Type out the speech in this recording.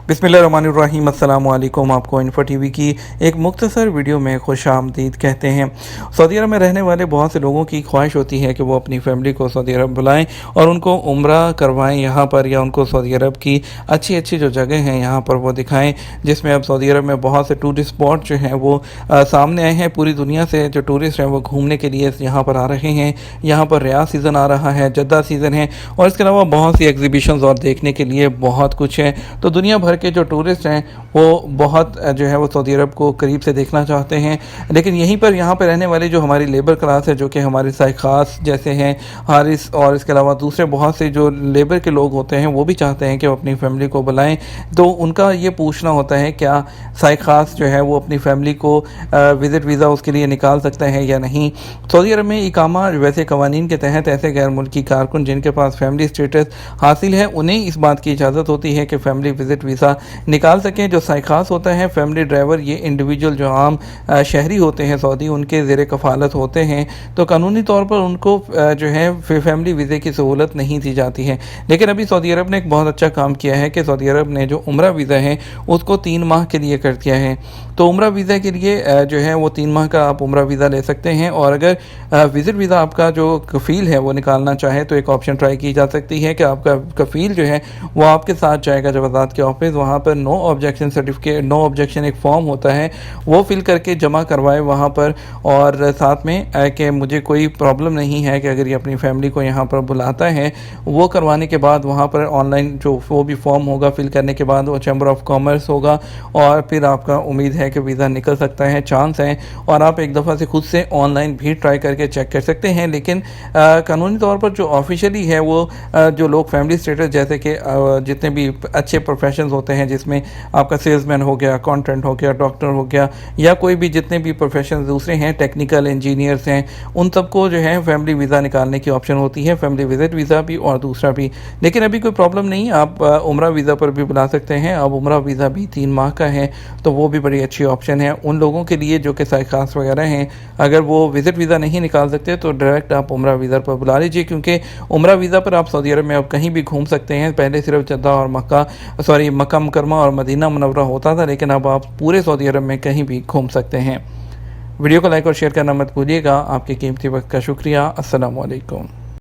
बिस्मिल्लाहिर्रहमानिर्रहीम। अस्सलाम वालेकुम। आपको इन्फो टीवी की एक मुख्तसर वीडियो में खुश आमदीद कहते हैं। सऊदी अरब में रहने वाले बहुत से लोगों की ख्वाहिश होती है कि वो अपनी फैमिली को सऊदी अरब बुलाएं और उनको उम्रा करवाएं यहाँ पर, या उनको सऊदी अरब की अच्छी अच्छी जो जगह हैं यहाँ पर वो दिखाएं, जिसमें अब सऊदी अरब में बहुत से टूरिस्ट स्पॉट जो हैं वो सामने आए हैं। पूरी दुनिया से जो टूरिस्ट हैं वो घूमने के लिए यहाँ पर आ रहे हैं। यहाँ पर रियाद सीज़न आ रहा है, जद्दा सीज़न है, और इसके अलावा बहुत सी एग्जीबिशंस और देखने के लिए बहुत कुछ है। तो दुनिया भर के जो टूरिस्ट हैं वो बहुत जो है वो सऊदी अरब को करीब से देखना चाहते हैं। लेकिन यहीं पर यहाँ पर रहने वाली जो हमारी लेबर क्लास है, जो कि हमारे साइखास जैसे हैं, हारिस, और इसके अलावा दूसरे बहुत से जो लेबर के लोग होते हैं, वो भी चाहते हैं कि वो अपनी फैमिली को बुलाएं। तो उनका ये पूछना होता है क्या साइखास जो है वो अपनी फैमिली को विज़िट वीज़ा उसके लिए निकाल सकता है या नहीं। सऊदी अरब में इकामा वैसे कवानीन के तहत ऐसे गैर मुल्की कारकुन जिनके पास फैमिली स्टेटस हासिल है, उन्हें इस बात की इजाज़त होती है कि फैमिली विज़िट वीज़ा निकाल सकें। जो साइखास होता है, फैमिली ड्राइवर, ये इंडिविजुअल जो आम शहरी होते हैं सऊदी, उनके ज़ेर कफ़ालत होते हैं, तो कानूनी तौर पर उनको जो है फैमिली वीज़े की सहूलत नहीं दी जाती है। लेकिन अभी सऊदी अरब ने एक बहुत अच्छा काम किया है कि सऊदी अरब ने जो उम्रा वीज़ा है उसको 3 माह के लिए कर दिया है। तो उम्रा वीज़ा के लिए जो है वो 3 माह का आप उम्रा वीज़ा ले सकते हैं, और अगर विज़िट वीज़ा आपका जो कफ़ील है वो निकालना चाहे तो एक ऑप्शन ट्राई की जा सकती है कि आपका कफ़ील जो है वो आपके साथ जाएगा जवाज़ात के ऑफिस, वहाँ पर no objection certificate, no objection एक फॉर्म होता है, वो फिल करके जमा करवाए वहाँ पर, और साथ में कि मुझे कोई प्रॉब्लम नहीं है कि अगर ये अपनी फैमिली को यहाँ पर बुलाता है। वो करवाने के बाद वहाँ पर ऑनलाइन जो वो भी फॉर्म होगा, फिल करने के बाद वो चैम्बर ऑफ कॉमर्स होगा, और फिर आपका उम्मीद है कि वीज़ा निकल सकता है, चांस है। और आप एक दफ़ा से खुद से ऑनलाइन भी ट्राई करके चेक कर सकते हैं। लेकिन कानूनी तौर पर जो ऑफिशियली है वो जो लोग फैमिली स्टेटस जैसे कि जितने भी अच्छे प्रोफेशंस होते हैं, जिसमें आपका सेल्समैन हो गया, अकाउंटेंट हो गया, डॉक्टर हो गया, या कोई भी जितने भी प्रोफेशन दूसरे हैं, टेक्निकल इंजीनियर्स हैं, उन सबको जो है फैमिली वीज़ा निकालने की ऑप्शन होती है, फैमिली विजिट वीज़ा भी और दूसरा भी। लेकिन अभी कोई प्रॉब्लम नहीं, आप उम्रा वीज़ा पर भी बुला सकते हैं। अब उम्रा वीज़ा भी 3 माह का है, तो वो भी बड़ी अच्छी ऑप्शन है उन लोगों के लिए जो कि साइखास वगैरह हैं। अगर वो विजिट वीज़ा नहीं निकाल सकते तो डायरेक्ट आप उम्रा वीज़ा पर बुला लीजिए, क्योंकि उम्रा वीज़ा पर आप सऊदी अरब में अब कहीं भी घूम सकते हैं। पहले सिर्फ जद्दा और मक्का मुकरमा और मदीना मुनव्वरा होता था, लेकिन अब आप पूरे सऊदी अरब में कहीं भी घूम सकते हैं। वीडियो को लाइक और शेयर करना मत भूलिएगा। आपके कीमती वक्त का शुक्रिया। अस्सलाम वालेकुम।